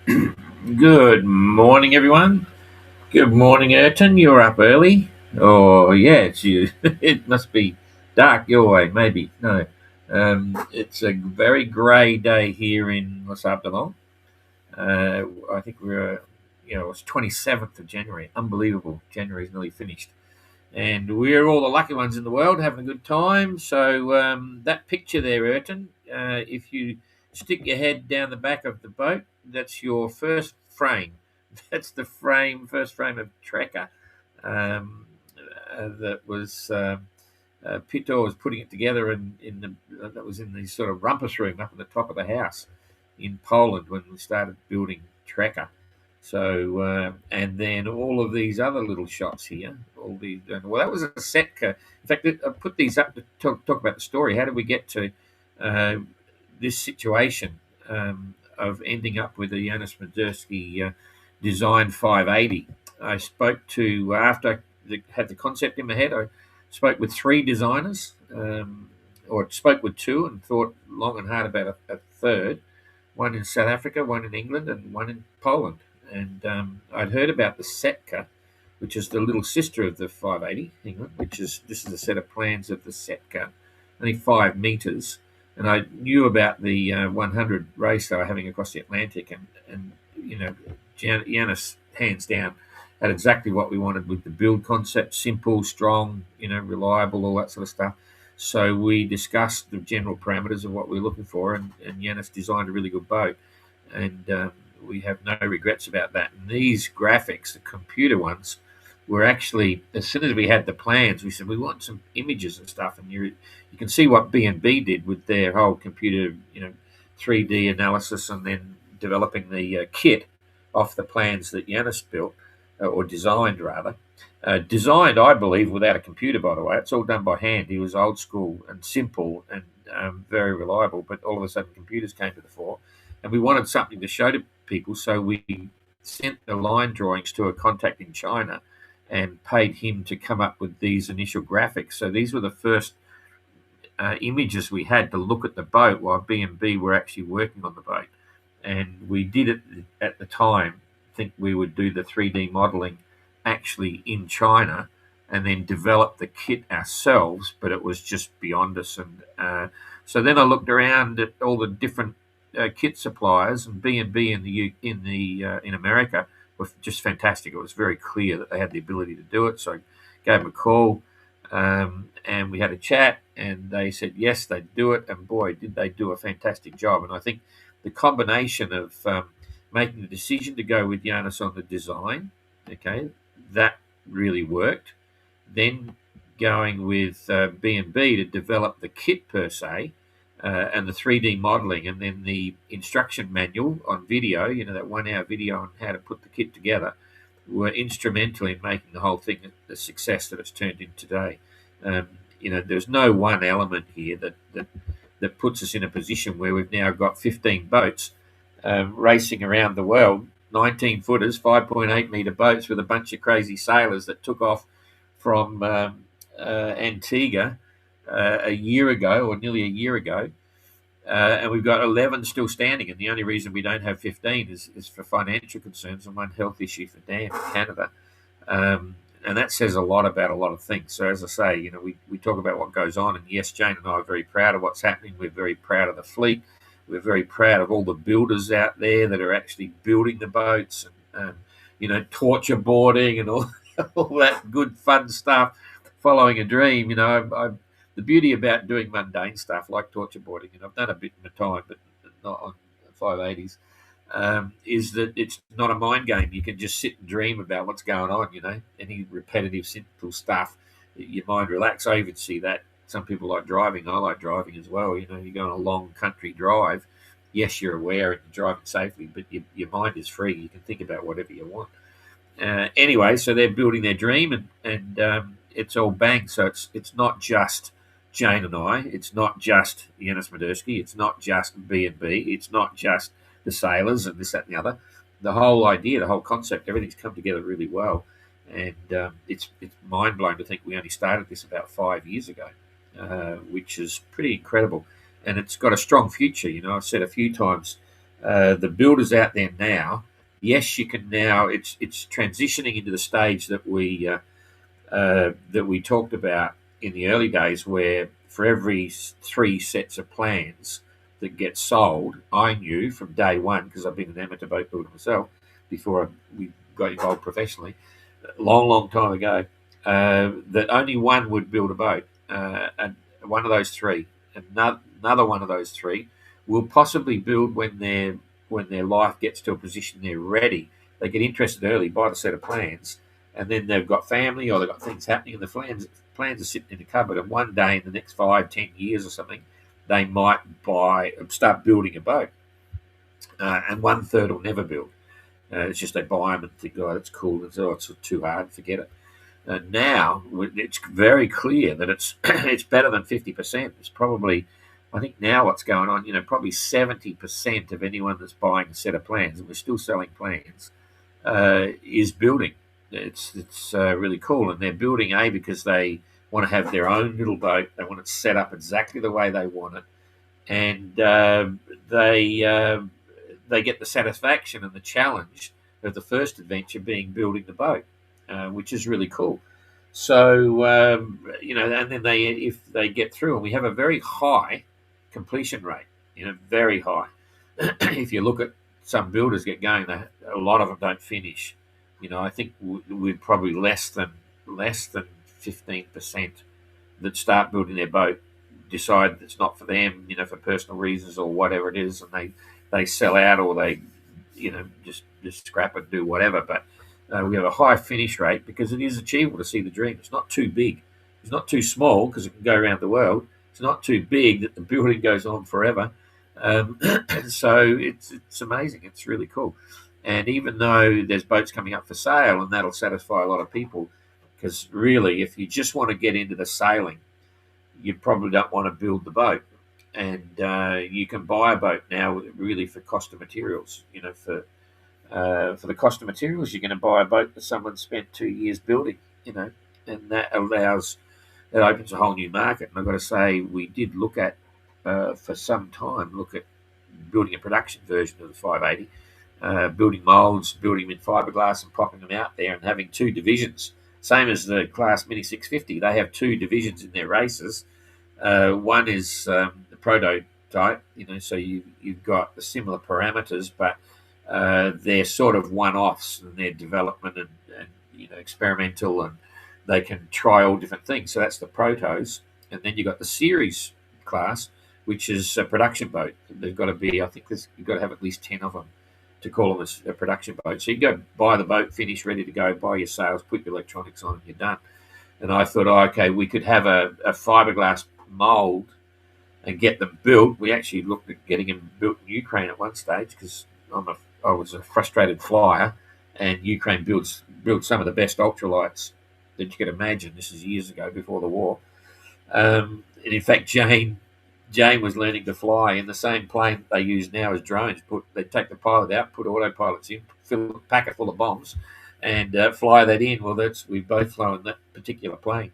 Good morning, everyone. Good morning, Ayrton. You're up early. Oh, yeah, it's you. It must be dark your way, maybe. No. It's a very grey day here in Los Abdalon. I think it's 27th of January. Unbelievable. January's nearly finished. And we're all the lucky ones in the world having a good time. So that picture there, Ayrton, if you stick your head down the back of the boat, that's your first frame. That's the first frame of Tracker that was Pito was putting it together that was in the sort of rumpus room up at the top of the house in Poland when we started building Tracker. So, and then all of these other little shots here, well, that was a Setka. In fact, I put these up to talk about the story. How did we get to uh, this situation of ending up with a Janusz Madursky Design 580? I spoke to, after I had the concept in my head, I spoke with three designers, or spoke with two and thought long and hard about a third, one in South Africa, one in England, and one in Poland. And I'd heard about the Setka, which is the little sister of the 580 England, this is a set of plans of the Setka, only 5 meters. And I knew about the 100 race they were having across the Atlantic, and Janis, hands down, had exactly what we wanted with the build concept: simple, strong, reliable, all that sort of stuff. So we discussed the general parameters of what we were looking for, and Yanis designed a really good boat, and we have no regrets about that. And these graphics, the computer ones, were actually, as soon as we had the plans, we said we want some images and stuff, and you can see what B&B did with their whole computer, 3D analysis, and then developing the kit off the plans that Yanis built, or designed rather. Designed, I believe, without a computer, by the way. It's all done by hand. He was old school and simple and very reliable, but all of a sudden computers came to the fore. And we wanted something to show to people, so we sent the line drawings to a contact in China and paid him to come up with these initial graphics. So these were the first images we had to look at the boat while B&B were actually working on the boat. And we did it at the time, think we would do the 3D modeling actually in China and then develop the kit ourselves, but it was just beyond us. And so then I looked around at all the different kit suppliers, and B&B in America were just fantastic. It was very clear that they had the ability to do it. So I gave them a call, and we had a chat, and they said yes, they'd do it. And boy, did they do a fantastic job. And I think the combination of making the decision to go with Janus on the design, okay, that really worked. Then going with B&B to develop the kit per se, and the 3D modeling, and then the instruction manual on video, that 1 hour video on how to put the kit together, were instrumental in making the whole thing the success that it's turned into today. There's no one element here that puts us in a position where we've now got 15 boats racing around the world, 19 footers, 5.8 meter boats with a bunch of crazy sailors that took off from Antigua a year ago, or nearly a year ago. And we've got 11 still standing. And the only reason we don't have 15 is for financial concerns and one health issue for Dan in Canada. And that says a lot about a lot of things. So as I say, we talk about what goes on. And yes, Jane and I are very proud of what's happening. We're very proud of the fleet. We're very proud of all the builders out there that are actually building the boats and torture boarding and all, all that good fun stuff, following a dream. The beauty about doing mundane stuff like torture boarding, and I've done a bit in my time, but not on 580s, is that it's not a mind game. You can just sit and dream about what's going on, any repetitive, simple stuff, your mind relax. I even see that. Some people like driving. I like driving as well. You go on a long country drive. Yes, you're aware and you're driving safely, but your mind is free. You can think about whatever you want. Anyway, so they're building their dream, and it's all bang. So it's not just Jane and I. It's not just Janis Madursky. It's not just B&B. It's not just the sailors and this, that, and the other. The whole idea, the whole concept, everything's come together really well. And it's mind blowing to think we only started this about 5 years ago, which is pretty incredible. And it's got a strong future. I've said a few times the builders out there now, yes, you can now. It's transitioning into the stage that we talked about in the early days, where for every 3 sets of plans that get sold, I knew from day one, because I've been an amateur boat builder myself before we got involved professionally, a long time ago, that only one would build a boat, and one of those 3, another one of those 3 will possibly build when their life gets to a position they're ready. They get interested early, buy the set of plans, and then they've got family or they've got things happening, and the plans are sitting in the cupboard. And one day in the next 5-10 years or something, they might start building a boat, and 1/3 will never build. It's just they buy them and think, oh, that's cool. It's too hard, forget it. Now it's very clear that it's it's better than 50%. It's probably, I think now what's going on, probably 70% of anyone that's buying a set of plans, and we're still selling plans, is building. It's really cool, and they're building because they want to have their own little boat. They want it set up exactly the way they want it, and they get the satisfaction and the challenge of the first adventure being building the boat, which is really cool. So and then if they get through, and we have a very high completion rate, very high. If you look at some builders get going, a lot of them don't finish. I think we're probably less than 15% that start building their boat, decide it's not for them, for personal reasons or whatever it is, and they sell out, or they, just scrap it, do whatever. But we have a high finish rate because it is achievable to see the dream. It's not too big. It's not too small because it can go around the world. It's not too big that the building goes on forever. So it's amazing. It's really cool. And even though there's boats coming up for sale, and that'll satisfy a lot of people, because really, if you just want to get into the sailing, you probably don't want to build the boat. And you can buy a boat now really for cost of materials. For the cost of materials, you're going to buy a boat that someone spent 2 years building, and that opens a whole new market. And I've got to say, we did look at, for some time, building a production version of the 580, building molds, building them in fiberglass and popping them out there, and having 2 divisions. Same as the Class Mini 650, they have 2 divisions in their races. One is the prototype, so you've got the similar parameters, but they're sort of one-offs in their development and experimental, and they can try all different things. So that's the protos. And then you've got the series class, which is a production boat. They've got to be, I think you've got to have at least 10 of them to call them a production boat. So you can go buy the boat, finished, ready to go, buy your sails, put your electronics on, and you're done. And I thought, okay, we could have a fiberglass mold and get them built. We actually looked at getting them built in Ukraine at one stage, because I was a frustrated flyer, and Ukraine built some of the best ultralights that you could imagine. This is years ago, before the war. And in fact, Jane was learning to fly in the same plane they use now as drones. They take the pilot out, put autopilots in, pack it full of bombs, and fly that in. Well, we've both flown that particular plane.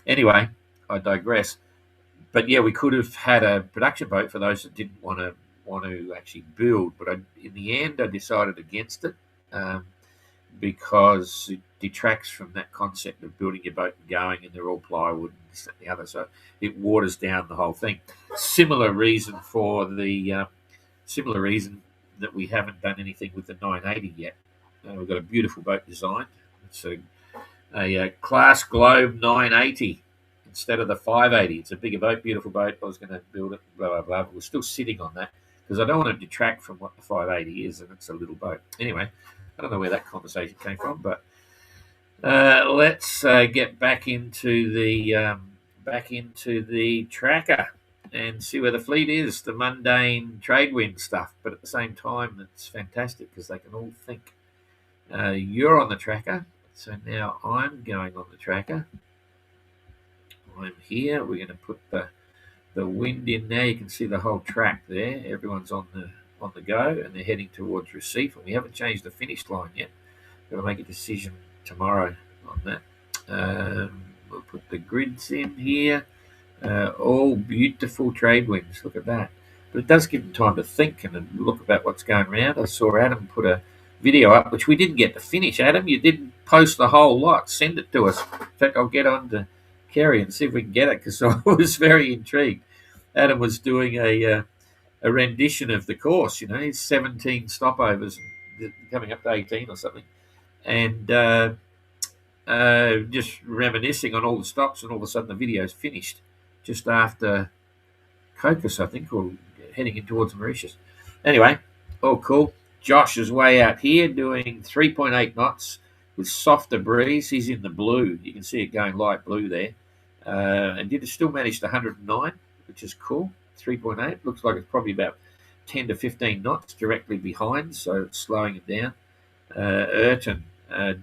Anyway, I digress. But yeah, we could have had a production boat for those that didn't want to actually build. But in the end, I decided against it, because it detracts from that concept of building your boat and going, and they're all plywood and this and the other. So it waters down the whole thing. Similar reason that we haven't done anything with the 980 yet. We've got a beautiful boat design. It's a Class Globe 980 instead of the 580. It's a bigger boat, beautiful boat. I was going to build it, blah, blah, blah. But we're still sitting on that because I don't want to detract from what the 580 is, and it's a little boat. Anyway, I don't know where that conversation came from, but let's get back into the tracker and see where the fleet is. The mundane trade wind stuff, but at the same time, it's fantastic because they can all think. You're on the tracker, so now I'm going on the tracker. I'm here. We're going to put the wind in there. You can see the whole track there. Everyone's on the go, and they're heading towards Recife, and we haven't changed the finish line yet. Got to make a decision tomorrow on that. We'll put the grids in here. All beautiful trade winds. Look at that. but it does give them time to think and look about what's going around. I saw Adam put a video up, which we didn't get to finish. Adam, you didn't post the whole lot. Send it to us. In fact, I'll get on to Kerry and see if we can get it, because I was very intrigued. Adam was doing a rendition of the course. You know, he's 17 stopovers, coming up to 18 or something, and just reminiscing on all the stops, and all of a sudden the video's finished just after Cocos, I think, or heading in towards Mauritius. Anyway, all cool. Josh is way out here doing 3.8 knots with softer breeze. He's in the blue. You can see it going light blue there. And did still manage 109, which is cool. 3.8. Looks like it's probably about 10 to 15 knots directly behind, so it's slowing it down. Ayrton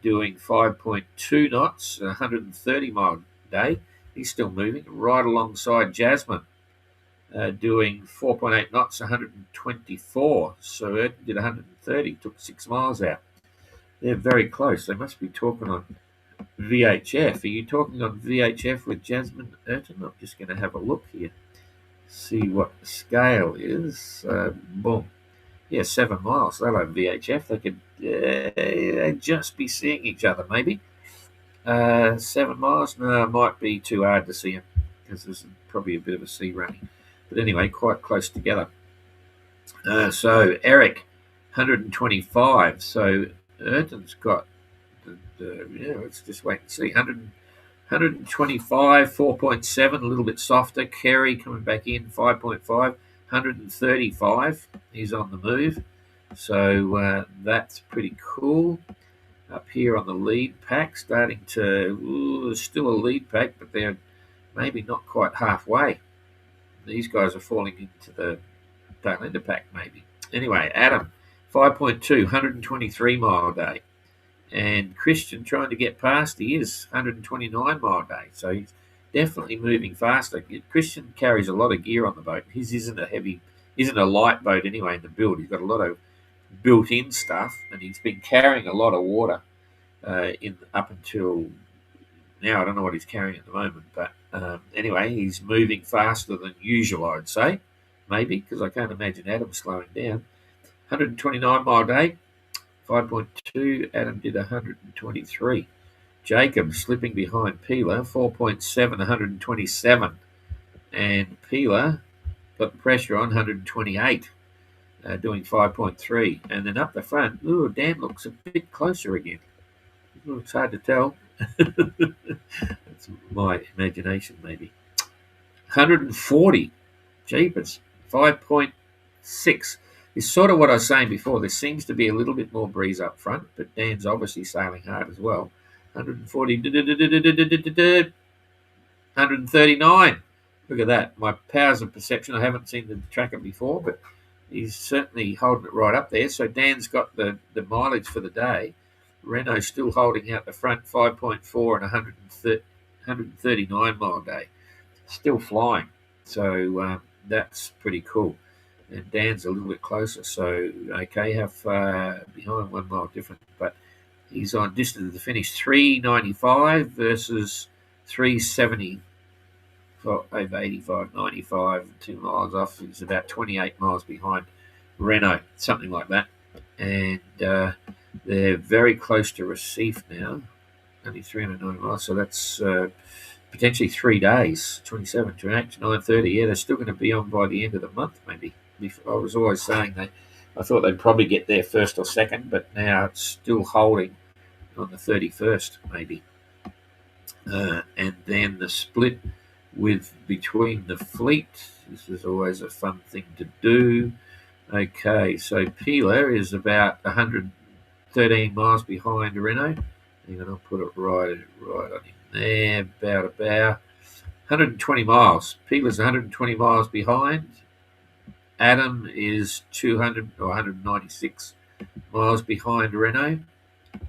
doing 5.2 knots, 130 mile day. He's still moving right alongside Jasmine, doing 4.8 knots, 124. So Ayrton did 130, took 6 miles out. They're very close. They must be talking on VHF. Are you talking on VHF with Jasmine Ayrton? I'm just going to have a look here, see what the scale is. Boom. Yeah, 7 miles. They'll have VHF. They could just be seeing each other, maybe. 7 miles? No, it might be too hard to see them, because there's probably a bit of a sea running. But anyway, quite close together. So Eric, 125. So Ayrton's got, let's just wait and see. 125, 4.7, a little bit softer. Kerry coming back in, 5.5, 135. He's on the move. So that's pretty cool. Up here on the lead pack, starting to, still a lead pack, but they're maybe not quite halfway. These guys are falling into the tail end of pack, maybe. Anyway, Adam, 5.2, 123 mile day. And Christian trying to get past, he is 129 mile day. So he's definitely moving faster. Christian carries a lot of gear on the boat. His isn't a light boat anyway in the build. He's got a lot of built-in stuff, and he's been carrying a lot of water up until now. I don't know what he's carrying at the moment, but anyway, he's moving faster than usual, I'd say, maybe, because I can't imagine Adam slowing down. 129 mile day, 5.2. Adam did 123. Jacob slipping behind Peeler, 4.7, 127. And Peeler got the pressure on, 128, doing 5.3. And then up the front, Dan looks a bit closer again. It's hard to tell. That's my imagination, maybe. 140. Jeepers. 5.6. It's sort of what I was saying before. There seems to be a little bit more breeze up front, but Dan's obviously sailing hard as well. 140. 139. Look at that. My powers of perception. I haven't seen the tracker before, but he's certainly holding it right up there. So Dan's got the mileage for the day. Renault's still holding out the front, 5.4 and 139 mile day. Still flying. So that's pretty cool. And Dan's a little bit closer. So, okay, how far behind? 1 mile different. But he's on distance to the finish. 395 versus 370. Over 85, 95, 2 miles off. He's about 28 miles behind Renault, something like that. And they're very close to Recife now, only 309 miles. So that's potentially 3 days, 27, 28, 9:30. Yeah, they're still going to be on by the end of the month, maybe. I was always saying I thought they'd probably get there first or second, but now it's still holding on the 31st, maybe. And then the split between the fleet. This is always a fun thing to do. Okay, so Peeler is about 113 miles behind Renault. And I'll put it right on him there, about 120 miles. Peeler's 120 miles behind. Adam is 200 or 196 miles behind Renault,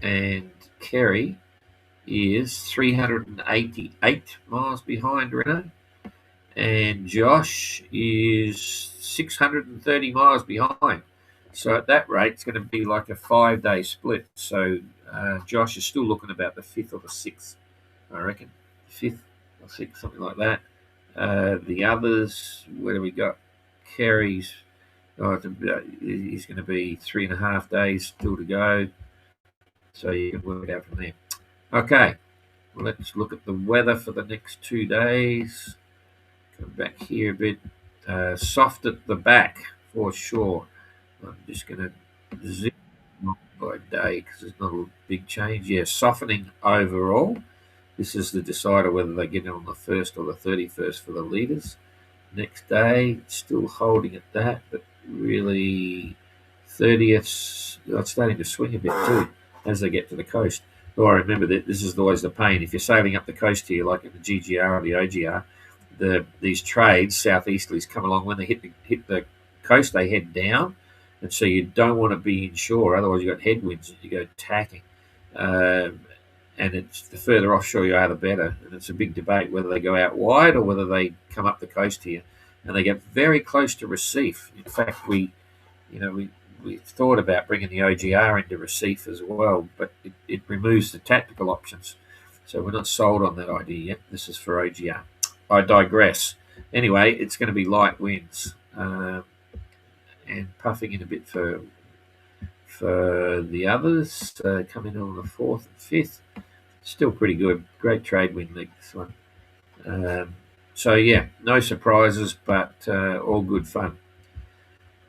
and Kerry is 388 miles behind Renault, and Josh is 630 miles behind. So at that rate, it's going to be like a 5-day split. So Josh is still looking about the 5th or the 6th, I reckon. 5th or 6th, something like that. The others, where do we got? Kerry's, he's going to be 3.5 days still to go. So you can work it out from there. Okay, let's look at the weather for the next 2 days. Come back here a bit. Soft at the back for sure. I'm just going to zip by day because there's not a big change. Yeah, softening overall. This is the decider whether they get it on the 1st or the 31st for the leaders. Next day, still holding at that, but really 30th, it's starting to swing a bit too as they get to the coast. Oh, I remember that this is always the pain. If you're sailing up the coast here, like in the GGR or the OGR, these trades, southeasterlies, come along. When they hit the coast, they head down. And so you don't want to be inshore, otherwise you've got headwinds and you go tacking. And it's the further offshore you are, the better. And it's a big debate whether they go out wide or whether they come up the coast here. And they get very close to Recife. In fact, we thought about bringing the OGR into Recife as well, but it removes the tactical options. So we're not sold on that idea yet. This is for OGR. I digress. Anyway, it's going to be light winds and puffing in a bit for the others coming on the 4th and 5th. Still pretty good. Great trade wind leg, this one. So, yeah, no surprises, but all good fun.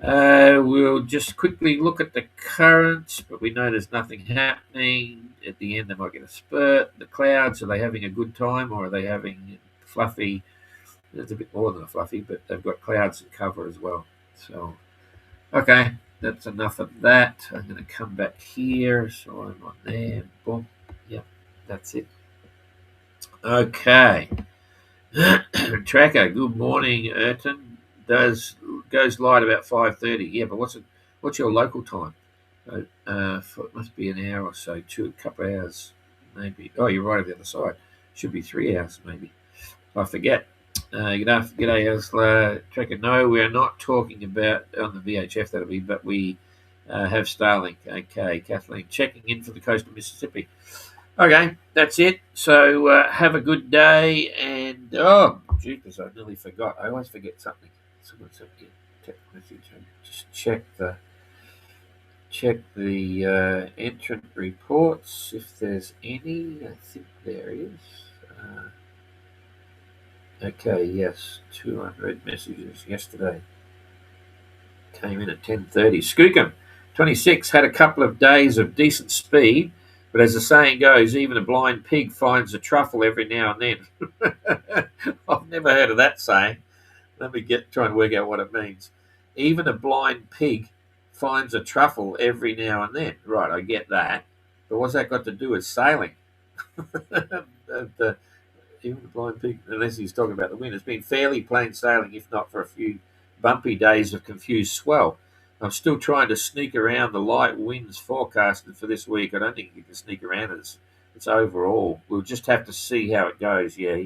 We'll just quickly look at the currents, but we know there's nothing happening. At the end, they might get a spurt. The clouds, are they having a good time or are they having fluffy? There's a bit more than a fluffy, but they've got clouds and cover as well. So, okay, that's enough of that. I'm going to come back here. So I'm on there. Boom. Yep, that's it. Okay. Tracker, good morning, Erton. Goes light about 5:30. Yeah, but what's your local time? It must be an hour or so, a couple of hours, maybe. Oh, you're right on the other side. Should be 3 hours, maybe. I forget. G'day, Ursula. Tracker, no, we are not talking about on the VHF, that'll be, but we have Starlink. Okay, Kathleen, checking in for the coast of Mississippi. Okay, that's it. So have a good day. And, oh, jeepers, I nearly forgot. I always forget something. Someone sent me a text message. Just check the entrant reports, if there's any. I think there is. Okay, yes, 200 messages yesterday. Came in at 10:30. Skookum, 26, had a couple of days of decent speed, but as the saying goes, even a blind pig finds a truffle every now and then. I've never heard of that saying. Let me try and work out what it means. Even a blind pig finds a truffle every now and then. Right, I get that. But what's that got to do with sailing? Even the blind pig, unless he's talking about the wind, it's been fairly plain sailing, if not for a few bumpy days of confused swell. I'm still trying to sneak around the light winds forecasted for this week. I don't think you can sneak around it. It's overall. We'll just have to see how it goes. Yeah,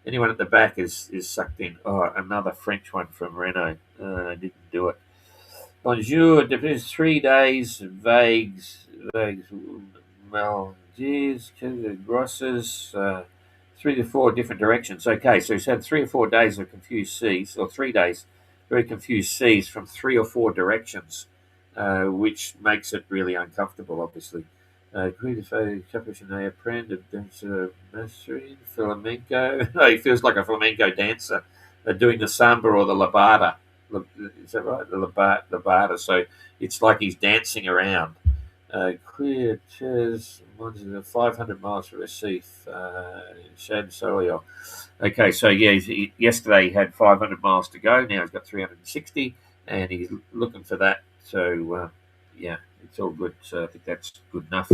anyone at the back is sucked in. Oh, another French one from Renault. Didn't do it. Bonjour. There's 3 days. Vagues. Maldives. Grosses. 3 to 4 different directions. Okay, so he's had 3 or 4 days of confused seas, or 3 days, very confused seas from 3 or 4 directions, which makes it really uncomfortable, obviously. Flamenco. No, he feels like a flamenco dancer doing the samba or the lambada. Is that right? The lambada. So it's like he's dancing around. Clear Ches, 500 miles from Recife, Shad Solio. Okay, so yeah, yesterday he had 500 miles to go. Now he's got 360, and he's looking for that. So yeah, it's all good. So I think that's good enough.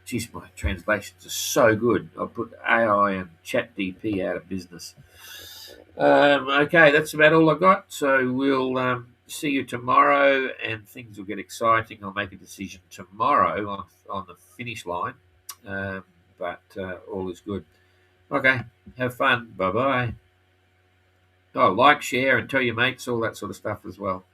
Geez, my translations are so good. I'll put AI and ChatGPT out of business. Okay, that's about all I got. So we'll see you tomorrow, and things will get exciting. I'll make a decision tomorrow on the finish line, but all is good. Okay, have fun. Bye-bye. Oh, like, share, and tell your mates, all that sort of stuff as well.